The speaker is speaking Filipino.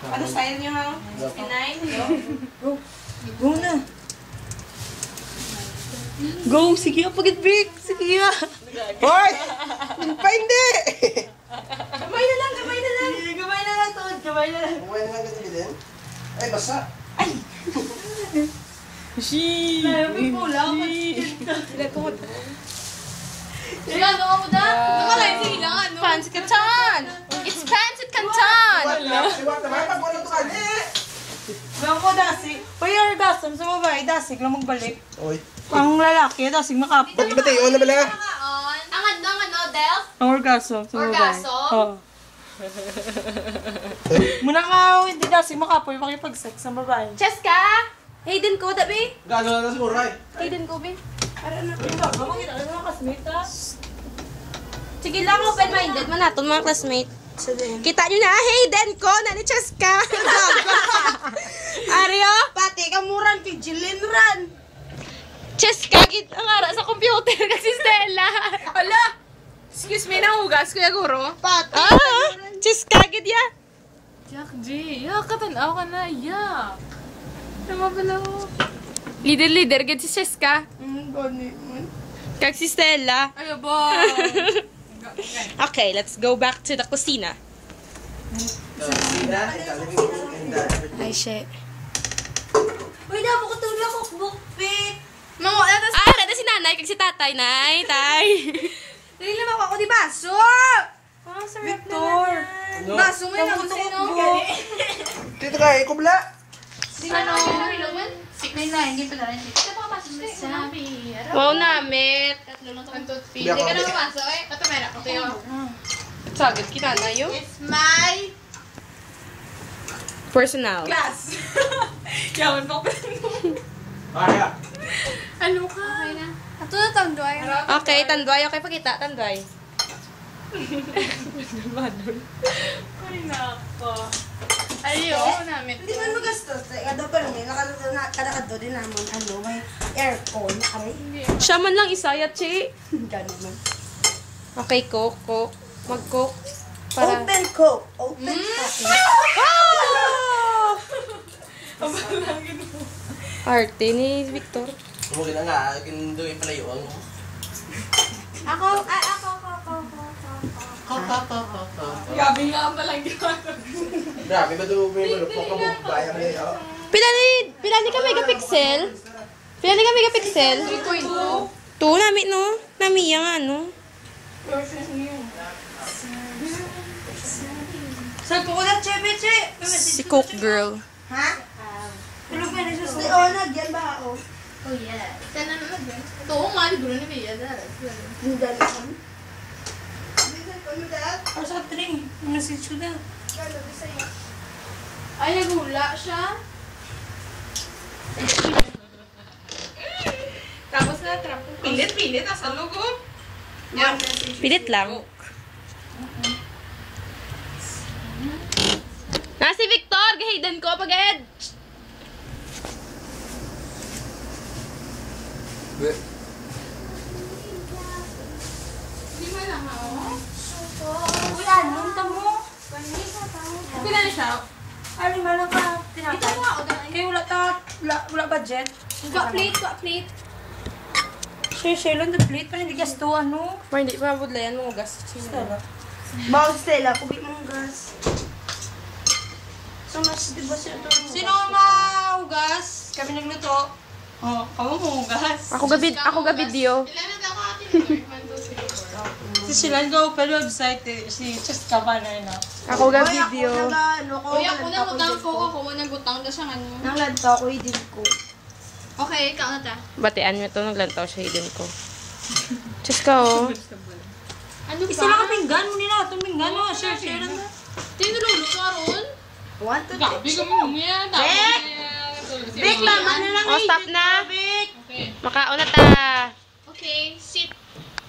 Ano style niyo ha? Pinay? Go na. Go! Sige nga, pagit-break! Sige nga! Hoy! Pa hindi! Gamay na lang, gamay na lang. Gamay na lang, Todd! Gamay na lang! Kumain na lang kasi din. Ay, basa. Sheesh! May pula ako. Sila, ano mo da? Nakalay sila, ano? Pancit Canton! It's Pancit Canton! Siwat naman, pag-wala ito ka, Saan ko, Dasig? Payar, Dasig. Sa babae, Dasig lang magbalik. Oy. Ang lalaki, Dasig makapag. Pag-ibatayon na bala. Ang ano, Del? Ang orgasm sa babae. Orgasm? Oo. Muna nga, hindi Dasig makapoy makipag-sex sa babae. Cheska! Hayden ko, dabi? Gano'n na siguro ay. Hayden ko, bin. Sige lang, open-minded man natin mga classmate. Kita nyo na, Hayden ko, na ni Cheska. Aryo? Pati, kamuran kay Jillian Ran. Cheska, ang ara sa computer kasi Stella. Ala! Excuse me, nahugas, Kuya Guro. Pati. Cheska, ya. Jack G, katanaw ka na, Tama pala ko. Leader, gid si Cheska. Gani man. Kag si Stella. Ay, ba? Okay, let's go back to the kusina. Ay, shit. Uy, dapat ko tulog ako, bukpit. Mga oras. Rada si nanay, kag si tatay, nay, tay. Dali naman ako di baso. Victor. Baso mo yun ako sino. Dito ka, ikubla. Ano? May na, hindi pala rin. Ito pa kapasok sabi. Wow, namit. Hindi ka na mapasok eh. Ito meron. Ito yun. Sagad, kinana yun. It's my Personal. class. Yawan pa pa. Kaya. Ano ka? Okay na. Ito na tandoy. Okay, tanduay. Okay, pakita, tanduay. Ay, nako. Ayaw namin. Hindi man magastos. Kada pa rin, nakakado din naman, may aircon. Aray. Siya man lang isaya, chi. Gano'n man. Okay, cook. Mag-cook. Para... Open cook. Open cook. Arte ni Victor. Huwag na nga, kindoy pala yung Ako. Gabi nga pala yun. Grabe ba ito may malupok ka mo? Kaya mo yun. Pila ni ka megapixel? Pila ni ka megapixel? 3.2. 2 nami no? Nami yang ano? Saan ko na, Che? Si Cook Girl. Ha? Tulog ka na siya sa... Oo, nagyan ba ako? Oh, yeah. Sana naman din. Ito nga, libro ni Bea. Hindi naman. Or sa 3. Message ko na. Ay, nagula siya. Tapos na, trap. Pilit. Asa logo? Yan. Pilit lang. Na si Victor, gahiden ko pag-ed. Hindi mo lang ako. Uy, anong tamo? Pila na siya? Ano man lang ka? Ito nga, o dahil. Kaya wala budget. plate. Share lang the plate. Parang hindi gas to, ano? Or hindi pa budlayan mo gas. Stella. Bawang Stella, kubi mong gas. So much, di ba siya ito? Sino ang mahugas? Kami nagluto. Oh, kamu mong gas. Ako ga video. Ilan na ako atin? 1, 2, 3, 4. Si Silan go pa website si Cheska ba na yun? Ako ga video. Uy, ako na gutang ko. Ako mo nagutang na siya ano. Nang lanta ko, din ko. Okay, ikaw na ta. Batean mo to, naglantaw siya hidden ko. Diyos ka oh. Ano ba? Isa lang ang pinggan mo nila. Itong pinggan mo. Share lang na. Tinulunod ka ron? 1, 2, 3. Gabi ka mo niya. Big lang, ano lang Oh, stop na. Big. Okay. Makauna ta. Okay, sit.